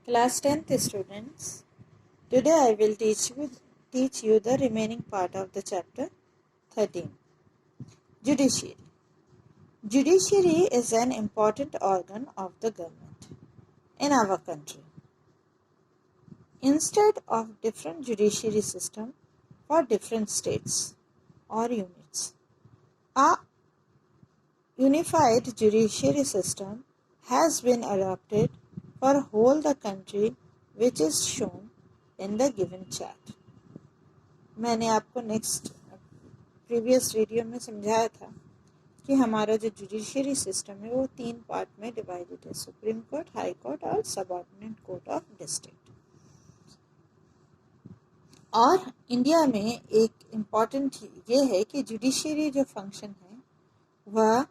Class 10th students, today I will teach you the remaining part of the chapter 13. Judiciary. Judiciary is an important organ of the government in our country. Instead of different judiciary system for different states or units, a unified judiciary system has been adopted for whole the country, which is shown in the given chart. मैंने आपको previous video में समझाया था कि हमारा जो judiciary system है वो 3 पार्ट में डिवाइडेड है, सुप्रीम कोर्ट, हाई कोर्ट और सबऑर्डिनेट कोर्ट ऑफ डिस्ट्रिक्ट। और इंडिया में एक इम्पॉर्टेंट ये है कि जुडिशियरी जो फंक्शन है वह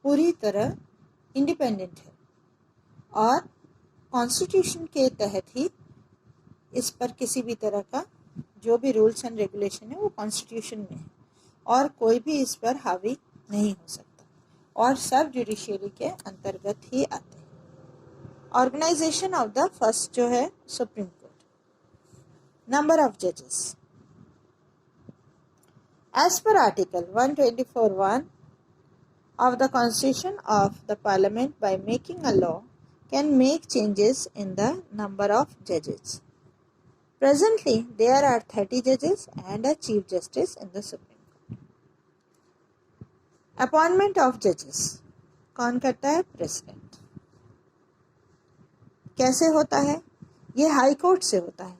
पूरी तरह इंडिपेंडेंट है और कॉन्स्टिट्यूशन के तहत ही इस पर किसी भी तरह का जो भी रूल्स एंड रेगुलेशन है वो कॉन्स्टिट्यूशन में है और कोई भी इस पर हावी नहीं हो सकता और सब जुडिशियरी के अंतर्गत ही आते हैं। ऑर्गेनाइजेशन ऑफ द फर्स्ट जो है सुप्रीम कोर्ट, नंबर ऑफ जजेस एज पर article 124(1) of the Constitution of the Parliament, by making a law, can make changes in the number of judges. Presently, there are 30 judges and a Chief Justice in the Supreme Court. Appointment of judges. कौन करता है? President. कैसे होता है? ये high court से होता है।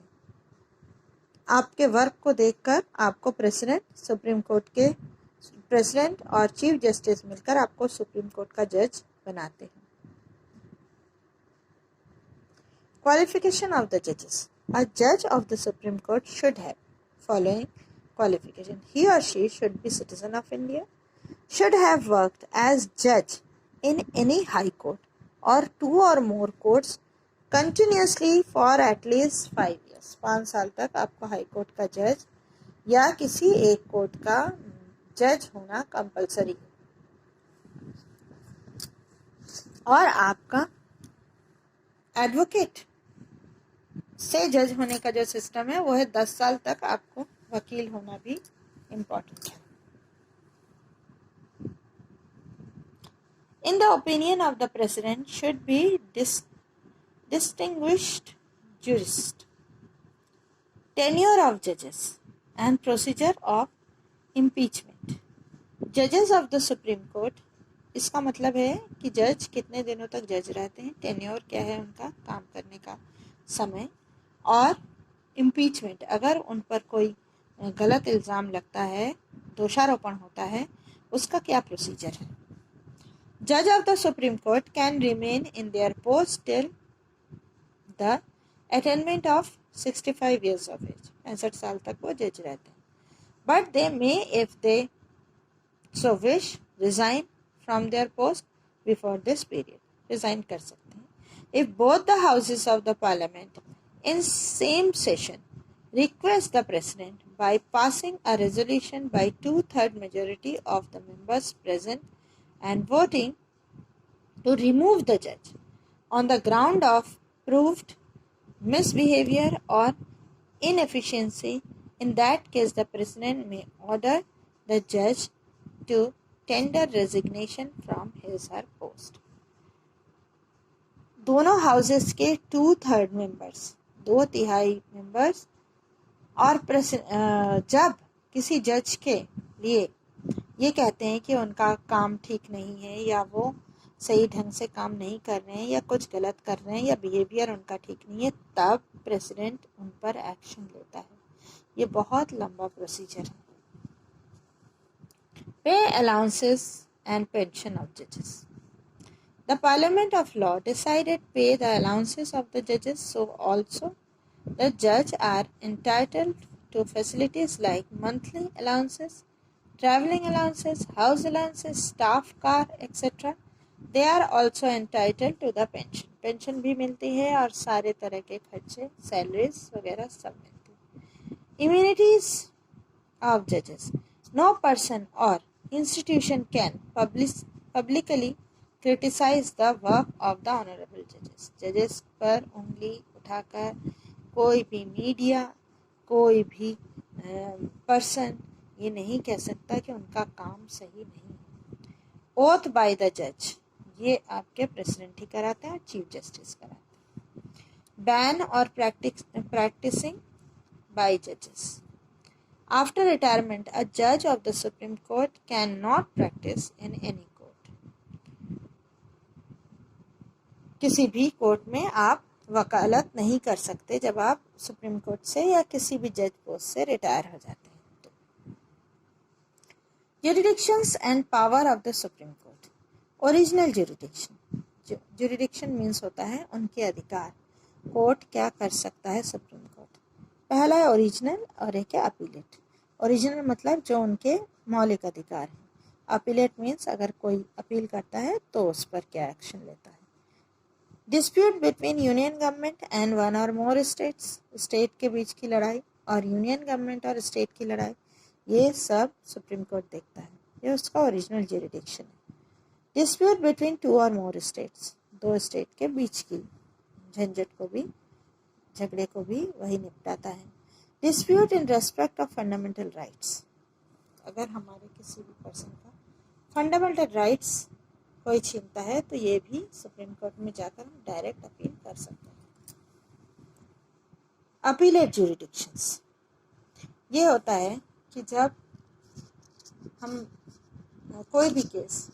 आपके वर्क को देखकर आपको प्रेसिडेंट, सुप्रीम कोर्ट के प्रेसिडेंट और चीफ जस्टिस मिलकर आपको सुप्रीम कोर्ट का जज बनाते हैं। क्वालिफिकेशन ऑफ द जजेस. A judge of the Supreme Court should have following qualification. He or she should be citizen of India, should have worked as judge in any high court or 2 or more courts continuously for at least 5 years. 5 साल तक आपको high court का जज या किसी एक court का जज होना कंपलसरी है और आपका एडवोकेट से जज होने का जो सिस्टम है वो है 10 साल तक आपको वकील होना भी इम्पोर्टेंट है। In the opinion of the president should be distinguished jurist. Tenure of judges and procedure of impeachment. Judges of the Supreme Court, इसका मतलब है कि जज कितने दिनों तक जज रहते हैं, टेन्योर क्या है उनका काम करने का समय, और इम्पीचमेंट अगर उन पर कोई गलत इल्ज़ाम लगता है, दोषारोपण होता है, उसका क्या प्रोसीजर है। जज of the Supreme court can remain in their post till the attainment of 65 years of age. 65 साल तक वो जज रहते हैं। But they may if they so wish resign from there post before this period, resign कर सकते हैं। If both the houses of the parliament in same session request the president by passing a resolution by 2/3 majority of the members present and voting to remove the judge on the ground of proved misbehavior or inefficiency. In that case, the president may order the judge to tender resignation from his or post. दोनों houses के 2/3 members, 2/3 members और जब किसी जज के लिए ये कहते हैं कि उनका काम ठीक नहीं है या वो सही ढंग से काम नहीं कर रहे हैं या कुछ गलत कर रहे हैं या बिहेवियर उनका ठीक नहीं है, तब प्रेसिडेंट उन पर एक्शन लेता है। ये बहुत लंबा प्रोसीजर है। पे अलाउंसेस एंड पेंशन ऑफ जजेस. The Parliament of Law decided pay the allowances of the judges, so also the judge are entitled to facilities like monthly allowances, travelling allowances, house allowances, staff car, etc. They are also entitled to the pension. Pension भी मिलती है और सारे तरह के खर्चे, salaries वगैरह सब मिलती है। Immunities of judges. No person or institution can publicly criticize the work of the honorable judges. जजेस पर उंगली उठाकर कोई भी मीडिया, कोई भी पर्सन ये नहीं कह सकता कि उनका काम सही नहीं है। ओथ बाय द जज ये आपके प्रेसिडेंट ही कराते हैं और चीफ जस्टिस कराते हैं। बैन और practicing by judges. After retirement, a judge of the Supreme Court cannot practice in any court. किसी भी कोर्ट में आप वकालत नहीं कर सकते जब आप सुप्रीम कोर्ट से या किसी भी जज पोस्ट से रिटायर हो जाते हैं तो। Jurisdictions and power of the Supreme Court. Original jurisdiction. Jurisdiction means होता है उनके अधिकार। कोर्ट क्या कर सकता है सुप्रीम कोर्ट? पहला है ओरिजिनल और एक है अपीलेट। ओरिजिनल मतलब जो उनके मौलिक अधिकार हैं। अपीलेट मीन्स अगर कोई अपील करता है तो उस पर क्या एक्शन लेता है। Dispute between union government and one और मोर स्टेट्स, स्टेट के बीच की लड़ाई और यूनियन गवर्नमेंट और स्टेट की लड़ाई, ये सब सुप्रीम कोर्ट देखता है। ये उसका ओरिजिनल जुरिडिक्शन है। डिस्प्यूट बिटवीन टू और मोर स्टेट्स, दो स्टेट के बीच की झंझट को भी, झगड़े को भी वही निपटाता है। Dispute in respect of fundamental rights, अगर हमारे किसी भी पर्सन का फंडामेंटल राइट्स कोई छीनता है तो ये भी सुप्रीम कोर्ट में जाकर हम डायरेक्ट अपील कर सकते हैं। अपीलेट ज्यूरिडिक्शंस, ये होता है कि जब हम कोई भी केस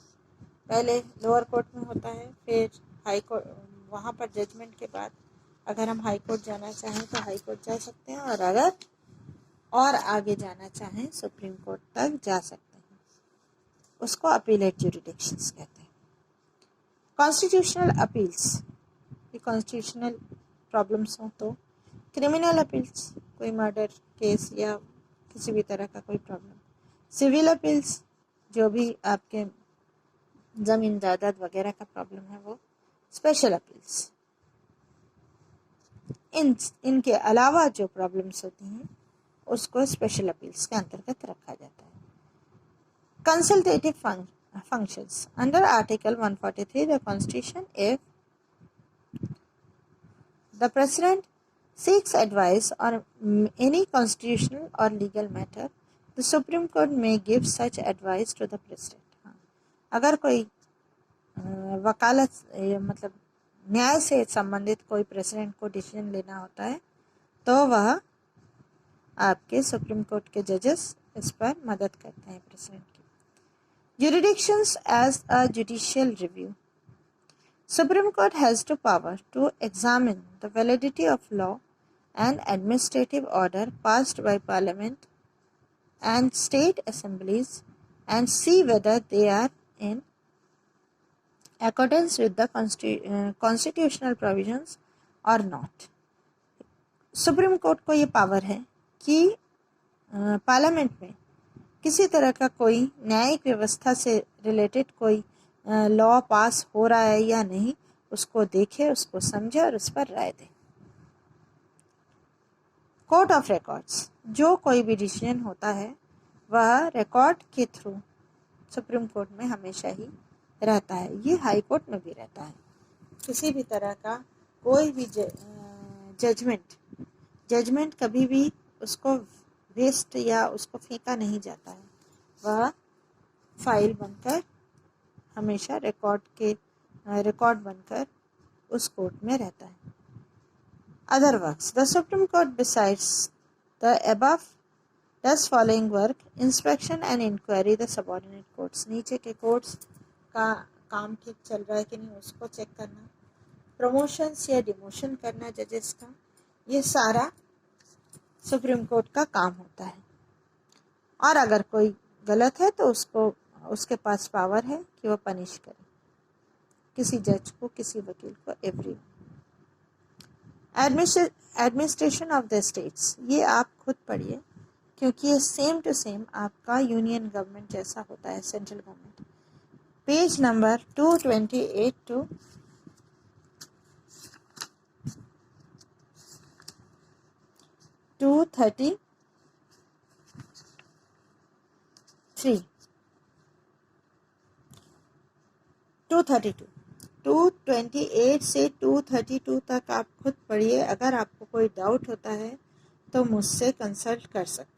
पहले लोअर कोर्ट में होता है, फिर हाई कोर्ट, वहाँ पर जजमेंट के बाद अगर हम हाई कोर्ट जाना चाहें तो हाई कोर्ट जा सकते हैं, और अगर और आगे जाना चाहें सुप्रीम कोर्ट तक जा सकते हैं। उसको अपीलेट ज्यूरिडिक्शंस कहते हैं। कॉन्स्टिट्यूशनल अपील्स, ये कॉन्स्टिट्यूशनल प्रॉब्लम्स हो तो। क्रिमिनल अपील्स, कोई मर्डर केस या किसी भी तरह का कोई प्रॉब्लम। सिविल अपील्स, जो भी आपके ज़मीन जायदाद वगैरह का प्रॉब्लम है वो। स्पेशल अपील्स, इनके अलावा जो प्रॉब्लम्स होती हैं उसको स्पेशल अपील्स के अंतर्गत रखा जाता है। Consultative functions under Article 143 the Constitution, if the President seeks advice on any constitutional or legal matter, the Supreme Court may give such advice to the President. अगर कोई वकालत मतलब न्याय से संबंधित कोई प्रेसिडेंट को डिसीजन लेना होता है तो वह आपके सुप्रीम कोर्ट के जजेस इस पर मदद करते हैं प्रेसिडेंट की। Jurisdictions as a judicial review. Supreme Court has the power to examine the validity of law and administrative order passed by Parliament and state assemblies and see whether they are in accordance with the constitutional provisions or not. Supreme court को ये power है कि parliament में किसी तरह का कोई न्यायिक व्यवस्था से रिलेटेड कोई लॉ पास हो रहा है या नहीं, उसको देखे, उसको समझे और उस पर राय दे। कोर्ट ऑफ रिकॉर्ड्स, जो कोई भी डिसीजन होता है वह रिकॉर्ड के थ्रू सुप्रीम कोर्ट में हमेशा ही रहता है। ये हाई कोर्ट में भी रहता है। किसी भी तरह का कोई भी जजमेंट कभी भी उसको वेस्ट या उसको फेंका नहीं जाता है, वह फाइल बनकर हमेशा रिकॉर्ड बनकर उस कोर्ट में रहता है। Other works, the Supreme Court besides the above does following work: inspection and inquiry the subordinate courts, नीचे के कोर्ट्स का काम ठीक चल रहा है कि नहीं उसको चेक करना, प्रमोशंस या डिमोशन करना जजेस का, ये सारा सुप्रीम कोर्ट का काम होता है। और अगर कोई गलत है तो उसके पास पावर है कि वह पनिश करे किसी जज को, किसी वकील को, everyone. Administration of the states, ये आप खुद पढ़िए क्योंकि ये सेम टू सेम आपका यूनियन गवर्नमेंट जैसा होता है, central government. Page number 228 to 233, 232, 228 से 232 तक आप खुद पढ़िए। पढ़िए। अगर आपको कोई डाउट होता है तो मुझसे कंसल्ट कर सकते हैं।